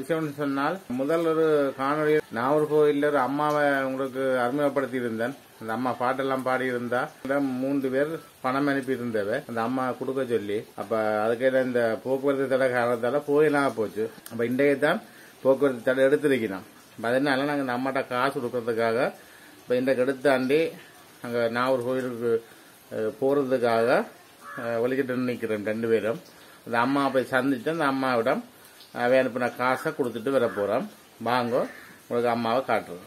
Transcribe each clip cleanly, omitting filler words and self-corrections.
விஷயம்னு சொன்னால் முதல் ஒரு காணொலி நாகர்கோவிலில் ஒரு அம்மாவை உங்களுக்கு அறிமுகப்படுத்தி இருந்தேன். அந்த அம்மா பாட்டெல்லாம் பாடி இருந்தா 3 பேர் பணம் அனுப்பி இருந்தவ அந்த அம்மா கொடுக்க சொல்லி. அப்ப அதுக்கு இந்த போக்குவரத்து தடை காரணத்தால போயினாக போச்சு. அப்ப இன்றைய தான் போக்குவரத்து தடை எடுத்திருக்கணும். அதனால நாங்கள் இந்த அம்மாட்ட காசு கொடுக்கறதுக்காக இப்ப இன்றைக்கு எடுத்தாண்டி அங்க நாகர்கோவிலுக்கு போறதுக்காக வலிக்கிட்டு நிற்கிறோம் 2 பேரும். அந்த அம்மா போய் சந்திச்சு அந்த அம்மாவிடம் அனுப்பின காசை கொடுத்துட்டு வர போறோம். வாங்க உங்களுக்கு அம்மாவை காட்டுறோம்.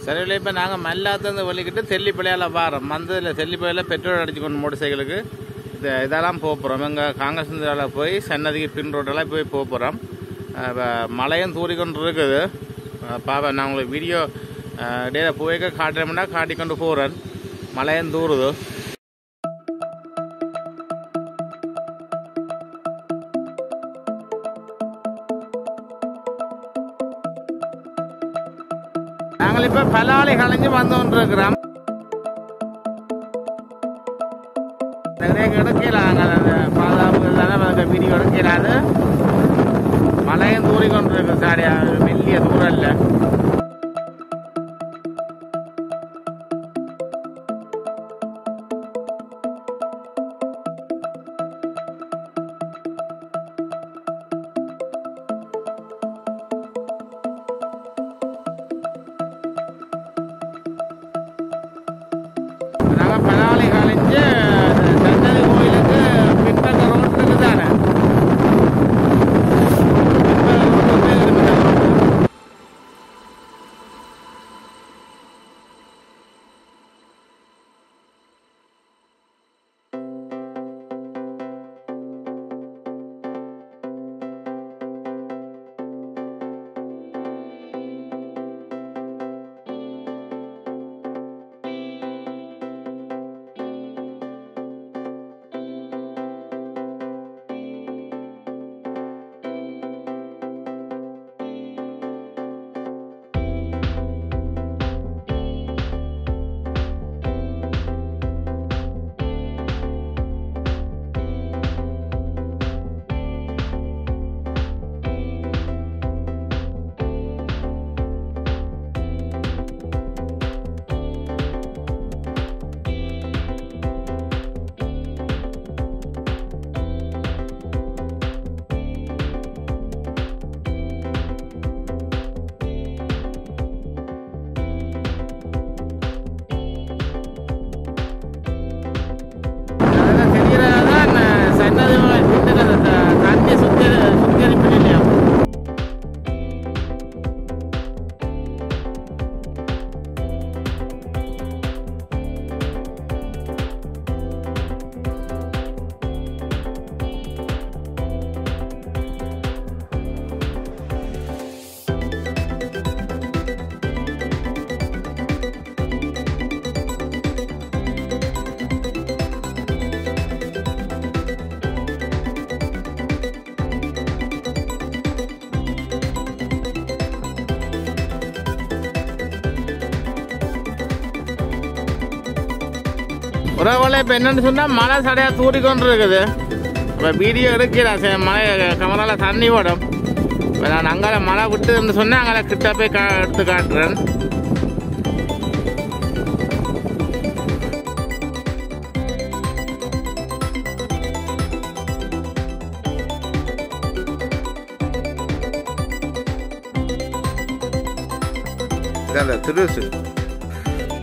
சரி, இப்போ நாங்கள் மல்லாத்தந்து வலிக்கிட்டு தெல்லிப்பள்ளையால் வாரோம். வந்ததில் தெல்லிப்பள்ளையில் பெட்ரோல் அடிச்சுக்கொண்டு மோட்டர் சைக்கிளுக்கு இதெல்லாம் போகிறோம். எங்கள் காங்கிரஸ் போய் சன்னதிக்கு பின் ரோட்டெல்லாம் போய் போகிறோம். மழையும் தூரிக்கொண்டு இருக்குது. பாப்பா நான் உங்களுக்கு வீடியோ இடையில போய்க்க காட்டுறோம்னா காட்டிக்கொண்டு போகிறேன். மழையும் தூருது. நாங்கள் இப்ப பலாலி கலைஞ்சு வந்து கொண்டிருக்கிறோம். எடுக்கலாங்க பாதுகாப்பு வீடியோ எடுக்கலாது. மழையும் தூரி கொண்டிருக்கு. சாரியா மெல்லிய தூரம் இல்லை. பலாலி கலைஞ்சு சன்னதி கோயிலுக்கு பின்பக்க ரோட்டுக்கு தானே தண்ணி சுத்திகரிப்பு நிலையம். உறவுகளை இப்போ என்னன்னு சொன்னால் மழை சடையாக தூரிக்கொண்டு இருக்குது. இப்போ வீடியோ எடுக்கல. மழை கமரால தண்ணி ஓடும். இப்போ நான் அங்கால மழை விட்டுன்னு சொன்னேன். அங்கே கிட்ட போய் எடுத்து காட்டுறேன். இதான் திருசு.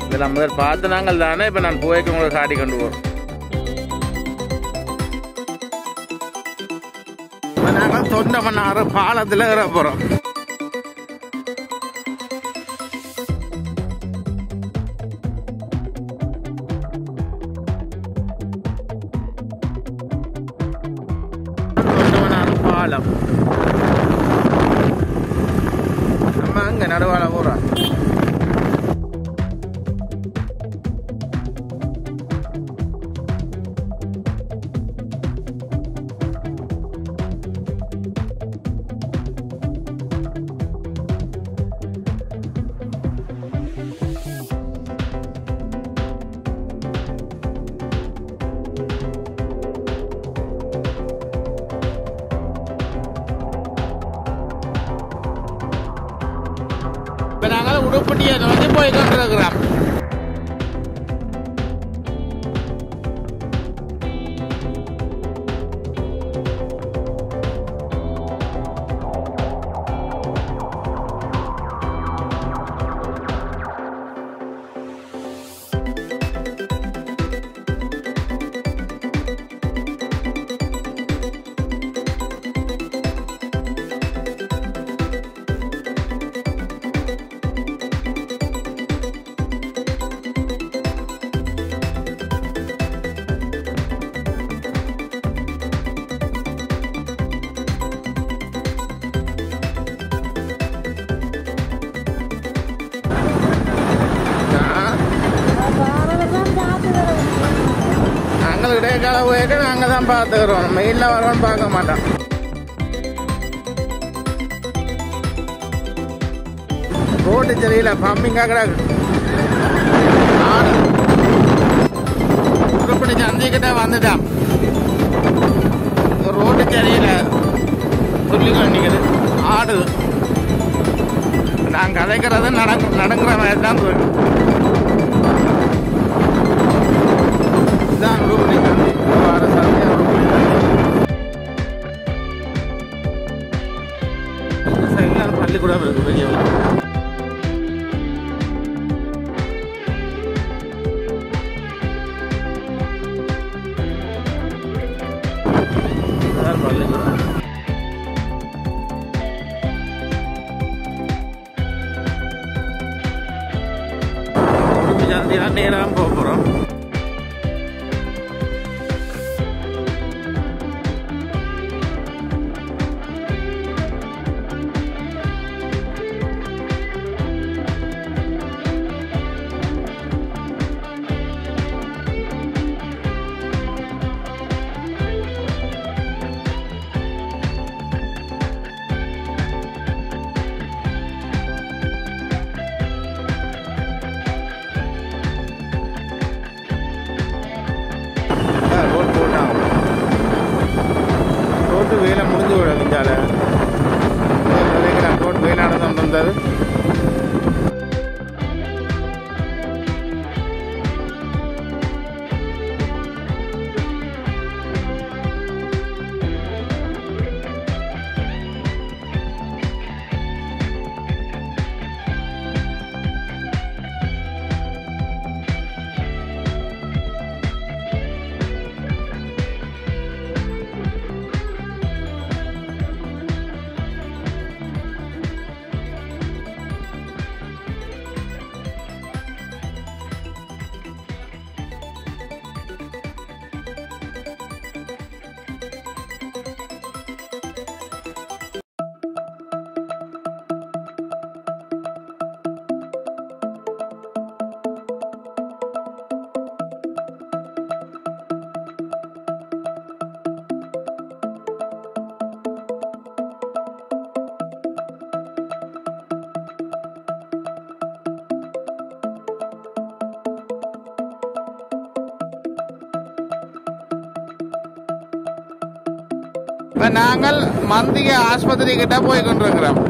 இதெல்லாம் முதல் பார்த்து நாங்கள் தானே இப்போ நான் போய்க்கு உங்களுக்கு காட்டி கொண்டு போகிறோம். இப்போ நாங்கள் தொண்டமன்னாறு பாலத்தில் ஏற போகிறோம். தொண்டமன்னாறு பாலம் நம்ம அங்கே நடுவால போகிறோம். ஊட்டியை நோக்கி போய் கொண்டிருக்கிறோம். இடைக்கால போயிட்டு நாங்கள் தான் பார்த்துக்கிறோம். மெயிலில் வரோன்னு பார்க்க மாட்டோம். ரோட்டு சரியில்லை, பம்பிங்காக கிடக்கு. ஆடு உருப்படி சந்திக்கிட்ட வந்துட்டான். ரோட்டு சரியில்லை, சொல்லி கண்டிக்குது. ஆடு நான் கதைக்கிறது நடக்கிற மாதிரி தான் போயிடும். இதுதான் உருப்படி சந்தி. வார சந்தி சைடில் பள்ளிக்கூடம் இருக்கு பெரிய. நேரம் போக போகிறோம். ரோட்டு வேலை முடிஞ்சு விடாதுஞ்சால ரோட்டு வேலை நடந்து வந்தது. இப்ப நாங்கள் மந்திய ஆஸ்பத்திரி கிட்ட போய் கொண்டிருக்கிறோம்.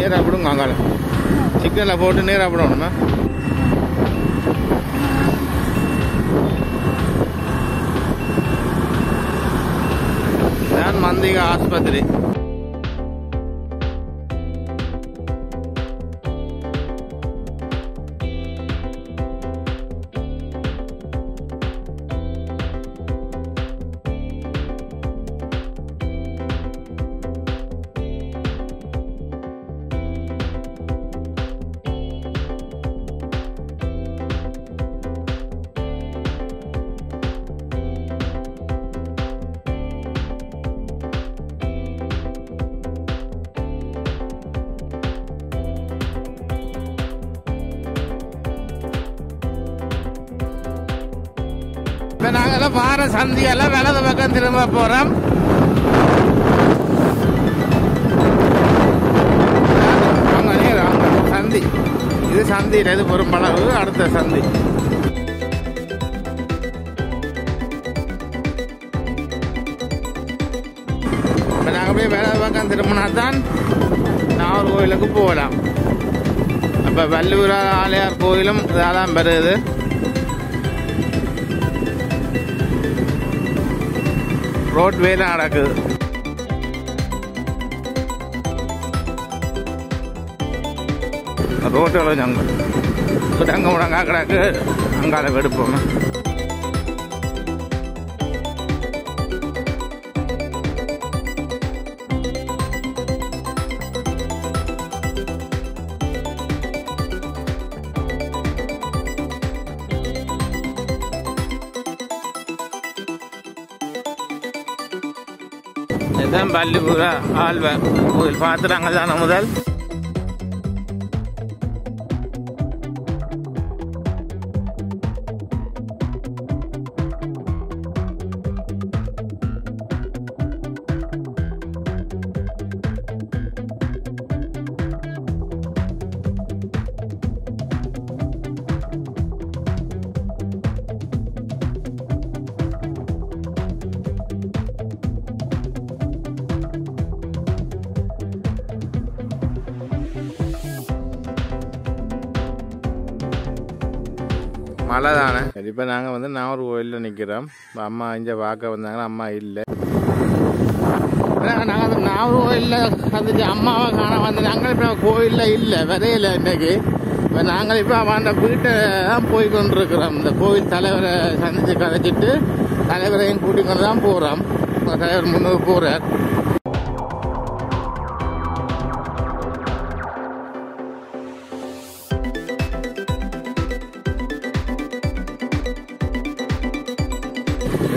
நேராக விடுங்க, அங்கால சிக்கனில் போட்டு நேராக விடணுமா? நான் மந்திக ஆஸ்பத்திரி. இப்ப நாங்க பாறை சந்தியெல்லாம் வலது பக்கம் திரும்ப போறோம். சந்தி இது சந்தியில் இது பெரும்பளவு அடுத்த சந்தி. இப்போ நாங்கள் போய் வலது பக்கம் திரும்பினா தான் நாகூர் கோயிலுக்கு போகலாம். அப்போ வள்ளுவர் ஆலயார் கோயிலும் இதாதான் வருது. ரோட் வேலை நடக்குது. ரோட்டோட ஜங்கல் தங்க முடங்கா கிடக்கு. அங்கால எடுப்போம். இதுதான் பள்ளிபுரா ஆழ்வார் கோயில் பார்த்துறாங்க தானே முதல். மழை தானே. இப்போ நாங்கள் நாகூர் கோயிலில் நிற்கிறோம். அம்மா இங்கே பார்க்க வந்தாங்கன்னா அம்மா இல்லை. நாங்கள் நாகூர் கோயிலில் வந்துட்டு அம்மாவை காண வந்து நாங்கள் இப்போ கோயிலில் இல்லை, விதையில இன்னைக்கு. இப்போ நாங்கள் இப்போ அவன் வீட்டை தான் போய் கொண்டிருக்கிறோம். இந்த கோயில் தலைவரை சந்தித்து கதைச்சிட்டு தலைவரையும் கூட்டிக் கொண்டு தான் போகிறோம். தலைவர் முன்னுக்கு போகிறார்.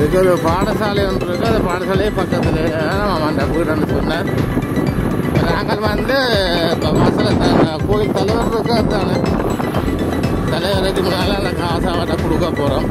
இதுக்கு ஒரு பாடசாலை ஒன்று இருக்கு. அந்த பாடசாலையே பக்கத்தில் அந்த வீடு சொன்னார். நாங்கள் கோயில் தலைவர் இருக்கார் தானே, தலைவருக்கு முன்னால் அந்த காசாவட்டை கொடுக்க போகிறோம்.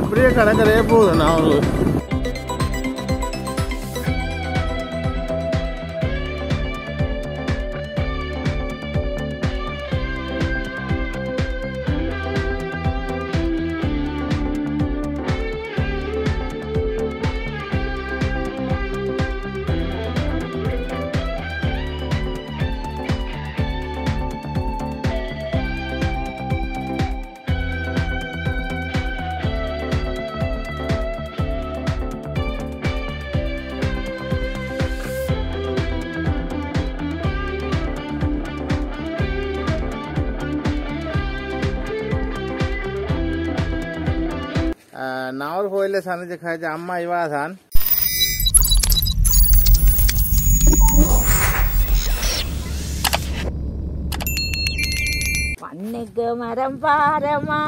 இப்படியே கடற்கரையே போகுது. நான் ஒரு நாகூர் கோயிலில் சந்திச்சு காய்ச்ச அம்மா இவா தான். மண்ணுக்கு மரம் பாரமா,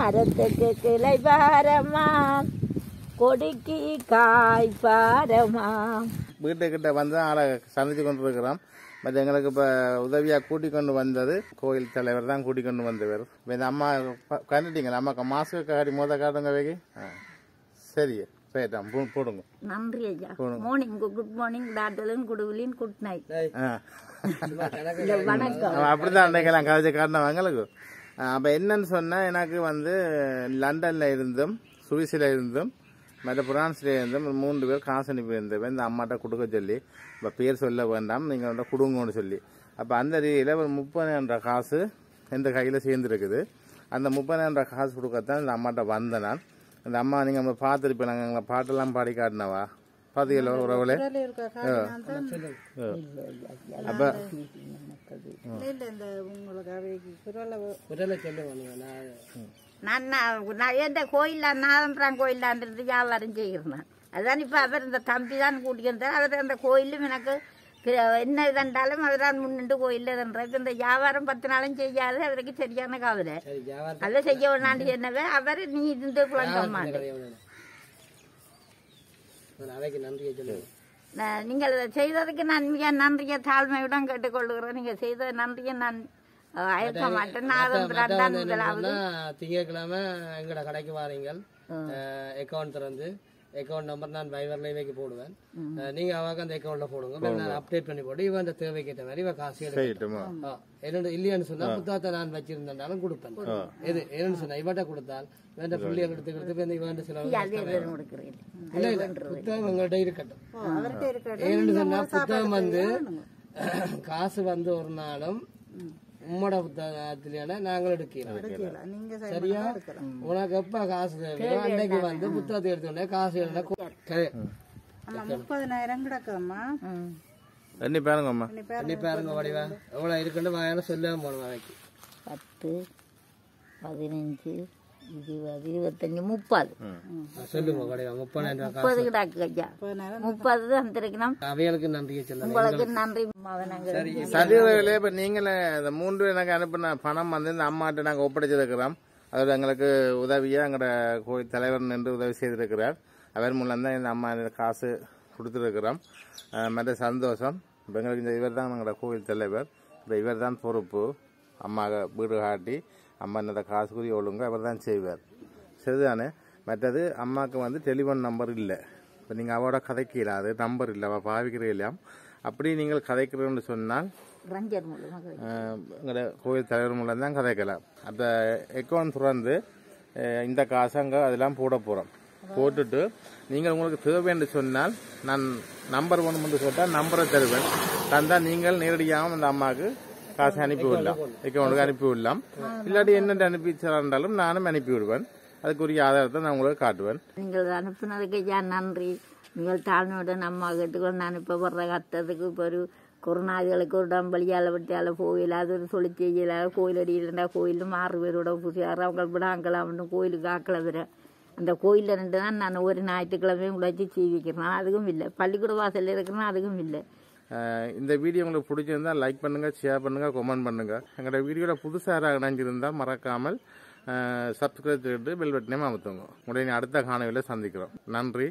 மரத்துக்கு கிளை பாரமா, கொடிக்கு காய் பாரமா. வீட்டுக்கிட்ட வந்து ஆளை சந்திச்சு கொண்டு இருக்கிறோம். பட் எங்களுக்கு இப்போ உதவியாக கூட்டிக் கொண்டு வந்தது கோயில் தலைவர் தான் கூட்டிக் கொண்டு வந்தவர். இந்த அம்மா கண்டுட்டீங்களா? அம்மாக்கு மாஸ்க்கு காடி மொதல் காட்டுங்க வைக்கி. சரி சரிதான் போடுங்க. நன்றி ஐயா. Morning good morning, good afternoon, good evening, good night. வணக்கம். அப்படிதான் அன்றைக்கெல்லாம் கதைச்சு காட்டினோம் எங்களுக்கு. அப்போ என்னன்னு சொன்னால் எனக்கு லண்டனில் இருந்தும் சுவிஸில் இருந்தும் மற்ற பிரான்ஸ்ல இருந்தும் 3 பேர் காசு அனுப்பி இருந்தவன் இந்த அம்மாட்ட கொடுக்க சொல்லி. இப்போ பேர் சொல்ல வேண்டாம், நீங்கள் கொடுங்கன்னு சொல்லி. அப்போ அந்த ரீதியில் ஒரு 30,000 காசு எந்த கையில் சேர்ந்துருக்குது. அந்த 30,000 காசு கொடுக்கத்தான் இந்த அம்மாட்ட வந்தேன் நான். இந்த அம்மா நீங்கள் பார்த்துருப்பீங்க, எங்களை பாட்டெல்லாம் பாடி காட்டினவா. பாத்தீங்களா உறவுகளே அப்ப நான் எந்த கோயில்ல நாதம்பரம் கோயிலான்றது வியாபாரம் செய்கிறேன். அதான் இப்ப அவர் இந்த தம்பி தான் கூட்டியிருந்தார். அவர் அந்த கோயிலும் எனக்கு என்ன இதென்றாலும் அவரான் முன்னிட்டு கோயில் இதன்ற இந்த வியாபாரம் 10 நாளும் செய்யாது. அவருக்கு சரியான கவலை அதை செய்ய வேணாண்டு என்னவே அவர் நீ இருந்து குழந்தைம்மா நீங்கள் செய்ததுக்கு நான் மிக நன்றிய தாழ்மையுடன் கேட்டுக்கொள்கிறேன். நீங்க செய்த நன்றியை நான் அழைக்க மாட்டேன். திங்கட்கிழமை எங்கட கடைக்கு வாரீங்கள் அக்கௌண்ட் திறந்து அக்கௌண்ட் நம்பர் நான் வைவர்ல போடுவேன். நீங்க அவங்க அந்த அக்கௌண்ட்ல போடுங்க. நான் அப்டேட் பண்ணி போட்டு இவன் அந்த தேவைக்கு ஏற்ற மாதிரி இவன் காசு என்னோட இல்லையான்னு சொன்னா புத்தகத்தை நான் வச்சிருந்தாலும் கொடுப்பேன். எது என்னன்னு சொன்னா இவன்ட்ட கொடுத்தால் வேண்ட பிள்ளைகள் எடுத்துக்கிறது இவன் சில இல்ல இல்ல புத்தகம் எங்கள்கிட்ட இருக்கட்டும். என்னன்னு சொன்னா புத்தகம் வந்து காசு வந்து ஒரு நாளும் உம்மோட புத்தகத்தில நாங்கள் எடுக்கிறோம். சரியா? உனக்கு எப்ப காசு தேவையோ அன்னைக்கு வந்து புத்தகத்தை எடுத்தோடனே காசு 30,000 கிடக்கும்மா. எண்ணி பாருங்க வடிவா எவ்வளவு இருக்குன்னு வாயான சொல்ல போன 10, 15, 20, 25, 30 சொல்லுங்க வடிவா 30 கிடக்கு ஐயா. 30 தந்திருக்கணும். அவைகளுக்கு நன்றி சொல்லுங்க. உங்களுக்கு நன்றி. சரி இப்ப நீங்களே இந்த 3 எனக்கு அனுப்பின பணம் வந்து இந்த அம்மாட்ட நாங்க ஒப்படைச்சிருக்கிறோம். அதோட எங்களுக்கு உதவியா எங்களோட கோயில் தலைவர் நின்று உதவி செய்திருக்கிறார். அவர் மூலம் தான் இந்த அம்மா காசு கொடுத்துருக்கிறோம். மற்ற சந்தோஷம். இப்போ எங்களுக்கு இந்த இவர் தான் எங்களோட கோயில் தலைவர். இப்போ இவர் தான் பொறுப்பு. அம்மா வீடு காட்டி அம்மா இந்த காசுக்குரிய ஒழுங்க அவர் தான் செய்வார். சரிதானே? மற்றது அம்மாவுக்கு வந்து டெலிஃபோன் நம்பர் இல்லை. இப்போ நீங்கள் அவரோட கதைக்கிறாது நம்பர் இல்லை அவள் பாவிக்கிறீங்களாம். அப்படி நீங்கள் கதைக்கிறோன்னு சொன்னால் எங்களோட கோயில் தலைவர் மூலம் தான் கதைக்கலாம். அந்த அக்கௌண்ட் திறந்து இந்த காசு அங்கே அதெல்லாம் போட போகிறோம். போட்டுட்டு நீங்கள் உங்களுக்கு தேவைன்னு சொன்னால் நான் நம்பர் ஒன்று சொன்னால் நம்பரை தருவேன். தந்தால் நீங்கள் நேரடியாக அந்த அம்மாவுக்கு காசு அனுப்பி விடலாம். அக்கௌண்ட்டுக்கு அனுப்பி விடலாம். இல்லாட்டி என்னென்ன அனுப்பி இருந்தாலும் நானும் அனுப்பி விடுவேன். அதுக்குரிய ஆதாரத்தை நான் உங்களுக்கு காட்டுவேன். நீங்கள் அனுப்பினதுக்கு ஏன் நன்றி. நீங்கள் தாழ்மையுடன் அம்மா கேட்டுக்கொண்டு நான் இப்போ வர்ற கத்ததுக்கு இப்போ ஒரு கொரோனாதிகளுக்கு ஒரு டம்பளியால் விட்டால கோயில் அது ஒரு சொல்லி செய்யல கோயில் அடியிலண்டா கோயிலும் 6 பேரோட பூசியார் அவங்க விடாங்களாம் கோயிலுக்கு ஆக்களை வர அந்த கோயிலில் ரெண்டு தான் நான் ஒரு ஞாயிற்றுக்கிழமையும் உழைச்சி செய்விக்கிறேன். அதுவும் இல்லை. பள்ளிக்கூட வாசலில் இருக்கிறேன்னா அதுவும் இல்லை. இந்த வீடியோ உங்களுக்கு பிடிச்சிருந்தா லைக் பண்ணுங்க, ஷேர் பண்ணுங்க, கமெண்ட் பண்ணுங்க. எங்களோட வீடியோவில் புதுசாக இணைஞ்சிருந்தால் மறக்காமல் சப்ஸ்கிரைப் செய்து பெல் பட்டனையும் அமுத்துங்க. உடனே அடுத்த காணொளியில் சந்திக்கிறோம். நன்றி.